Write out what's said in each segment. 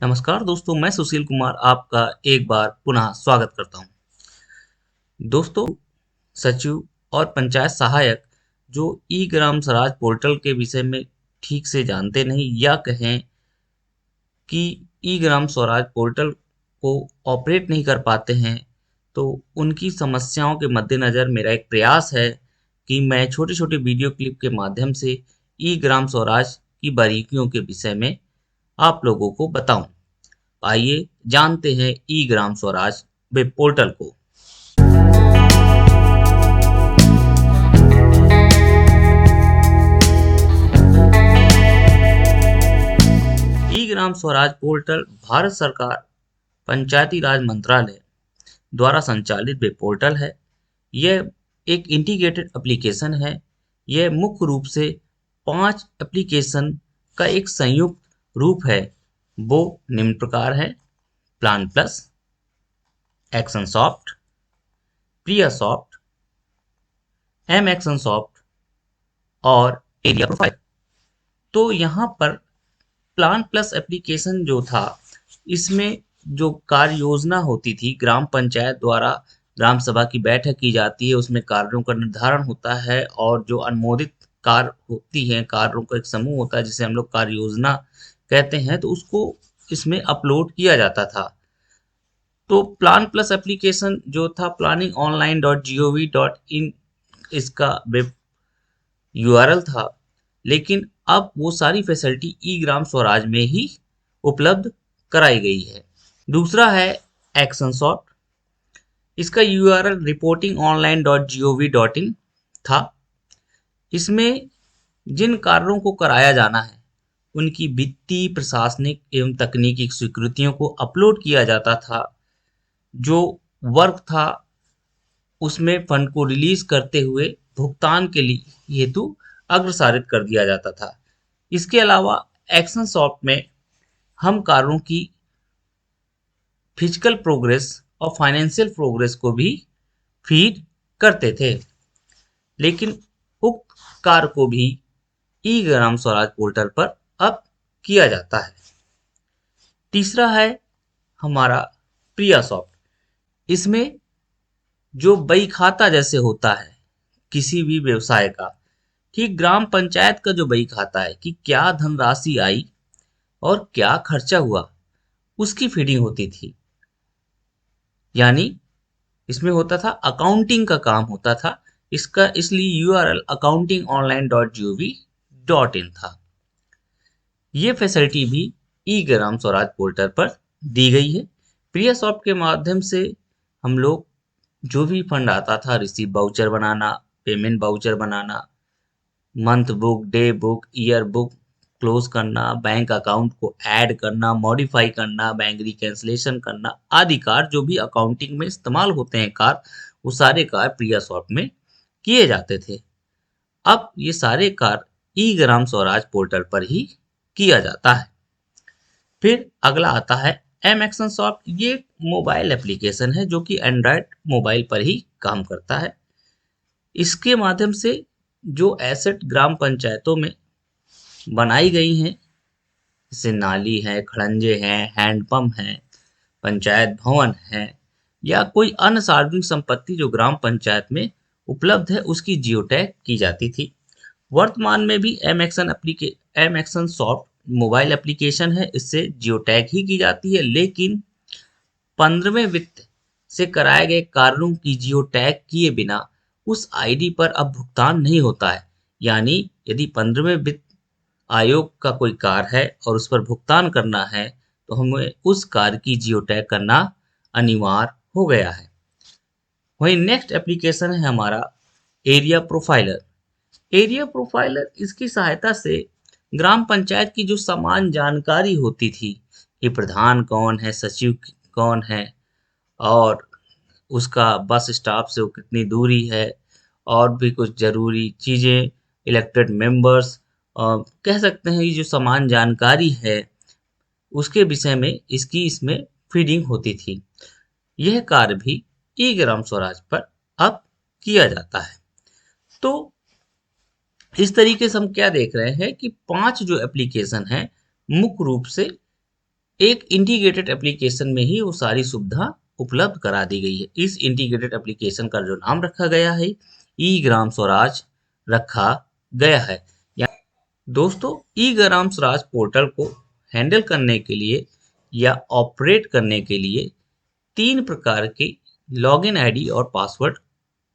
नमस्कार दोस्तों, मैं सुशील कुमार आपका एक बार पुनः स्वागत करता हूं। दोस्तों, सचिव और पंचायत सहायक जो ई ग्राम स्वराज पोर्टल के विषय में ठीक से जानते नहीं या कहें कि ई ग्राम स्वराज पोर्टल को ऑपरेट नहीं कर पाते हैं, तो उनकी समस्याओं के मद्देनज़र मेरा एक प्रयास है कि मैं छोटे-छोटे वीडियो क्लिप के माध्यम से ई ग्राम स्वराज की बारीकियों के विषय में आप लोगों को बताऊं। आइए जानते हैं ई ग्राम स्वराज वेब पोर्टल को। ई ग्राम स्वराज पोर्टल भारत सरकार पंचायती राज मंत्रालय द्वारा संचालित वेब पोर्टल है। यह एक इंटीग्रेटेड एप्लीकेशन है। यह मुख्य रूप से 5 एप्लीकेशन का एक संयुक्त रूप है। वो निम्न प्रकार है: प्लान प्लस, एक्शन सॉफ्ट, प्रिया सॉफ्ट, एम एक्शन सॉफ्ट और एरिया प्रोफाइल। तो यहाँ पर प्लान प्लस एप्लीकेशन जो था, इसमें जो कार्य योजना होती थी, ग्राम पंचायत द्वारा ग्राम सभा की बैठक की जाती है, उसमें कार्यों का निर्धारण होता है और जो अनुमोदित कार्य होती हैं, कार्यों का एक समूह होता है जिसे हम लोग कार्य योजना कहते हैं, तो उसको इसमें अपलोड किया जाता था। तो प्लान प्लस एप्लीकेशन जो था planningonline.gov.in इसका वेब यूआरएल था, लेकिन अब वो सारी फैसिलिटी ई ग्राम स्वराज में ही उपलब्ध कराई गई है। दूसरा है एक्शन सॉफ्ट। इसका यूआरएल reportingonline.gov.in था। इसमें जिन कार्यों को कराया जाना है, उनकी वित्तीय, प्रशासनिक एवं तकनीकी स्वीकृतियों को अपलोड किया जाता था। जो वर्क था, उसमें फंड को रिलीज करते हुए भुगतान के लिए हेतु अग्रसारित कर दिया जाता था। इसके अलावा एक्शन सॉफ्ट में हम कार्यों की फिजिकल प्रोग्रेस और फाइनेंशियल प्रोग्रेस को भी फीड करते थे, लेकिन उक्त कार्य को भी ई ग्राम स्वराज पोर्टल पर अब किया जाता है। तीसरा है हमारा प्रिया सॉफ्ट। इसमें जो बही खाता जैसे होता है किसी भी व्यवसाय का, ठीक ग्राम पंचायत का जो बही खाता है कि क्या धनराशि आई और क्या खर्चा हुआ, उसकी फीडिंग होती थी। यानी इसमें होता था, अकाउंटिंग का काम होता था इसका, इसलिए यूआरएल accountingonline.gov.in था। ये फैसिलिटी भी ई ग्राम स्वराज पोर्टल पर दी गई है। प्रिया सॉफ्ट के माध्यम से हम लोग जो भी फंड आता था, रिसीव बाउचर बनाना, पेमेंट बाउचर बनाना, month book, day book, year book close करना, बैंक अकाउंट को ऐड करना, मॉडिफाई करना, बैंक रिकैंसलेशन करना आदि कार्य जो भी अकाउंटिंग में इस्तेमाल होते हैं कार्य, वो सारे कार्य प्रिया सॉफ्ट में किए जाते थे। अब ये सारे कार्य ई ग्राम स्वराज पोर्टल पर ही किया जाता है। फिर अगला आता है एम एक्शन सॉफ्ट। ये मोबाइल एप्लीकेशन है जो कि एंड्रॉयड मोबाइल पर ही काम करता है। इसके माध्यम से जो एसेट ग्राम पंचायतों में बनाई गई हैं, जैसे नाली है, खड़ंजे हैं, हैंडपंप हैं, पंचायत भवन है, या कोई अन्य सार्वजनिक संपत्ति जो ग्राम पंचायत में उपलब्ध है, उसकी जियो टैग की जाती थी। वर्तमान में भी M action soft mobile application है, इससे जियो टैग ही की जाती है, लेकिन 15वें वित्त से कराए गए कार्यों की जियो टैग किए बिना उस आईडी पर अब भुगतान नहीं होता है। यानी यदि 15वें वित्त आयोग का कोई कार्य है और उस पर भुगतान करना है, तो हमें उस कार्य की जियो टैग करना अनिवार्य हो गया है। वहीं नेक्स्ट एप्लीकेशन है हमारा एरिया प्रोफाइलर। एरिया प्रोफाइलर, इसकी सहायता से ग्राम पंचायत की जो समान जानकारी होती थी कि प्रधान कौन है, सचिव कौन है, और उसका बस स्टॉप से वो कितनी दूरी है, और भी कुछ जरूरी चीज़ें, इलेक्टेड मेंबर्स, कह सकते हैं, ये जो समान जानकारी है उसके विषय में इसमें फीडिंग होती थी। यह कार्य भी ई ग्राम स्वराज पर अब किया जाता है। तो इस तरीके से हम क्या देख रहे हैं कि 5 जो एप्लीकेशन हैं, मुख्य रूप से एक इंटीग्रेटेड एप्लीकेशन में ही वो सारी सुविधा उपलब्ध करा दी गई है। इस इंटीग्रेटेड एप्लीकेशन का जो नाम रखा गया है ई ग्राम स्वराज रखा गया है। दोस्तों, ई ग्राम स्वराज पोर्टल को हैंडल करने के लिए या ऑपरेट करने के लिए 3 प्रकार के लॉगिन आईडी और पासवर्ड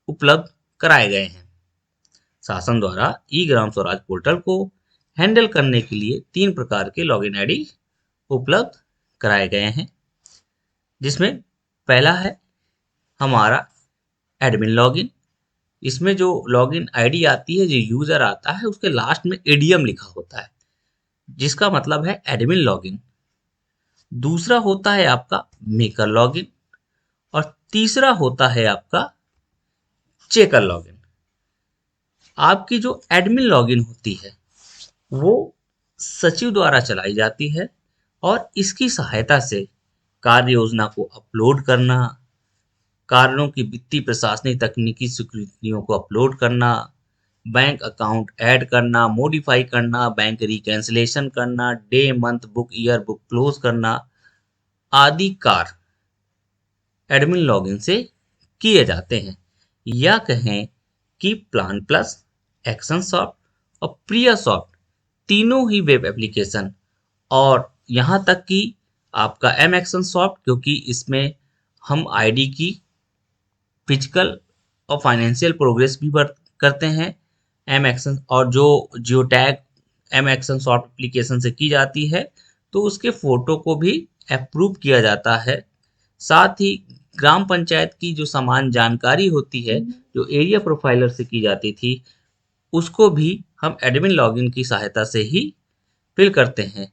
उपलब्ध कराए गए हैं। शासन द्वारा ई ग्राम स्वराज पोर्टल को हैंडल करने के लिए 3 प्रकार के लॉगिन आईडी उपलब्ध कराए गए हैं, जिसमें पहला है हमारा एडमिन लॉगिन। इसमें जो लॉगिन आईडी आती है, जो यूजर आता है, उसके लास्ट में एडीएम लिखा होता है, जिसका मतलब है एडमिन लॉगिन। दूसरा होता है आपका मेकर लॉगिन और तीसरा होता है आपका चेकर लॉगिन। आपकी जो एडमिन लॉगिन होती है वो सचिव द्वारा चलाई जाती है और इसकी सहायता से कार्य योजना को अपलोड करना, कार्यों की वित्तीय प्रशासनिक तकनीकी स्वीकृतियों को अपलोड करना, बैंक अकाउंट ऐड करना, मॉडिफाई करना, बैंक रिकैंसिलेशन करना, day month book year book close करना आदि कार्य एडमिन लॉगिन से किए जाते हैं। या कहें कि प्लान प्लस, एक्शन सॉफ्ट और प्रिया सॉफ्ट तीनों ही वेब एप्लीकेशन, और यहाँ तक कि आपका एम एक्शन सॉफ्ट, क्योंकि इसमें हम आईडी की फिजिकल और फाइनेंशियल प्रोग्रेस भी करते हैं। एम एक्शन और जो geo tag M action soft application से की जाती है, तो उसके फोटो को भी अप्रूव किया जाता है। साथ ही ग्राम पंचायत की जो समान जानकारी होती है, जो एरिया प्रोफाइलर से की जाती थी, उसको भी हम एडमिन लॉगिन की सहायता से ही फिल करते हैं।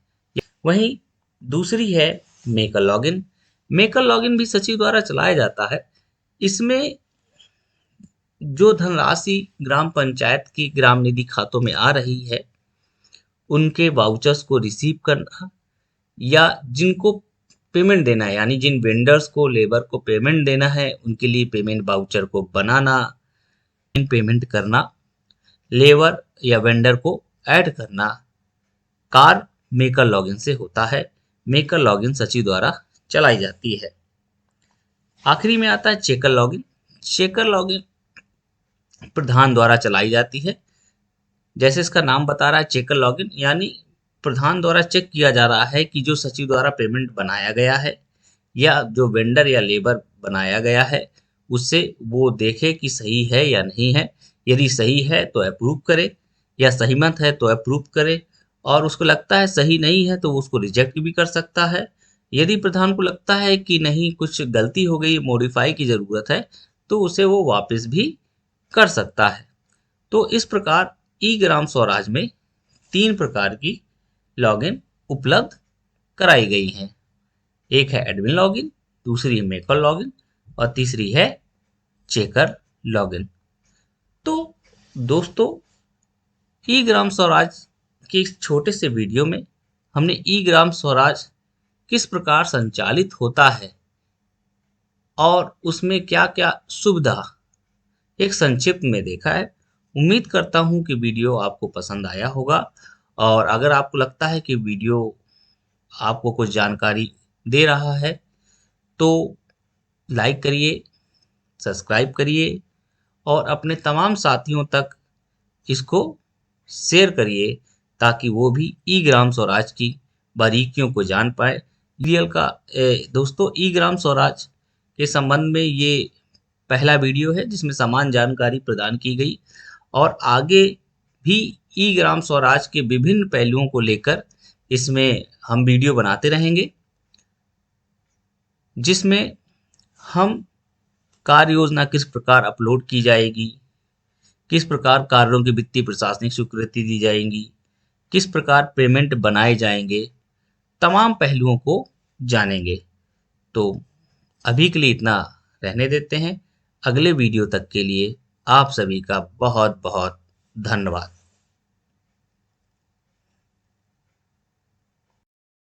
वहीं दूसरी है मेकर लॉगिन। मेकर लॉगिन भी सचिव द्वारा चलाया जाता है। इसमें जो धनराशि ग्राम पंचायत की ग्राम निधि खातों में आ रही है, उनके वाउचर्स को रिसीव करना या जिनको पेमेंट देना है, यानी जिन वेंडर्स को, लेबर को पेमेंट देना है, उनके लिए पेमेंट वाउचर को बनाना, पेमेंट करना, लेबर या वेंडर को ऐड करना, कार्य मेकर लॉगिन से होता है। मेकर लॉगिन सचिव द्वारा चलाई जाती है। आखिरी में आता है चेकर लॉगिन। चेकर लॉगिन प्रधान द्वारा चलाई जाती है। जैसे इसका नाम बता रहा है चेकर लॉगिन, यानी प्रधान द्वारा चेक किया जा रहा है कि जो सचिव द्वारा पेमेंट बनाया गया है या जो वेंडर या लेबर बनाया गया है, उससे वो देखे कि सही है या नहीं है। यदि सही है तो अप्रूव करे, या सहमत है तो अप्रूव करे, और उसको लगता है सही नहीं है तो वो उसको रिजेक्ट भी कर सकता है। यदि प्रधान को लगता है कि नहीं, कुछ गलती हो गई, मॉडिफाई की ज़रूरत है, तो उसे वो वापस भी कर सकता है। तो इस प्रकार ई ग्राम स्वराज में 3 प्रकार की लॉगिन उपलब्ध कराई गई हैं। एक है एडमिन लॉगिन, दूसरी है मेकर लॉगिन और तीसरी है चेकर लॉगिन। तो दोस्तों, ई ग्राम स्वराज के इस छोटे से वीडियो में हमने ई ग्राम स्वराज किस प्रकार संचालित होता है और उसमें क्या क्या सुविधा एक संक्षिप्त में देखा है। उम्मीद करता हूं कि वीडियो आपको पसंद आया होगा, और अगर आपको लगता है कि वीडियो आपको कुछ जानकारी दे रहा है तो लाइक करिए, सब्सक्राइब करिए और अपने तमाम साथियों तक इसको शेयर करिए, ताकि वो भी ई ग्राम स्वराज की बारीकियों को जान पाए। दोस्तों, ई ग्राम स्वराज के संबंध में ये पहला वीडियो है जिसमें समान जानकारी प्रदान की गई, और आगे भी ई ग्राम स्वराज के विभिन्न पहलुओं को लेकर इसमें हम वीडियो बनाते रहेंगे, जिसमें हम कार्य योजना किस प्रकार अपलोड की जाएगी, किस प्रकार कार्यों की वित्तीय प्रशासनिक स्वीकृति दी जाएंगी, किस प्रकार पेमेंट बनाए जाएंगे, तमाम पहलुओं को जानेंगे। तो अभी के लिए इतना रहने देते हैं। अगले वीडियो तक के लिए आप सभी का बहुत बहुत धन्यवाद।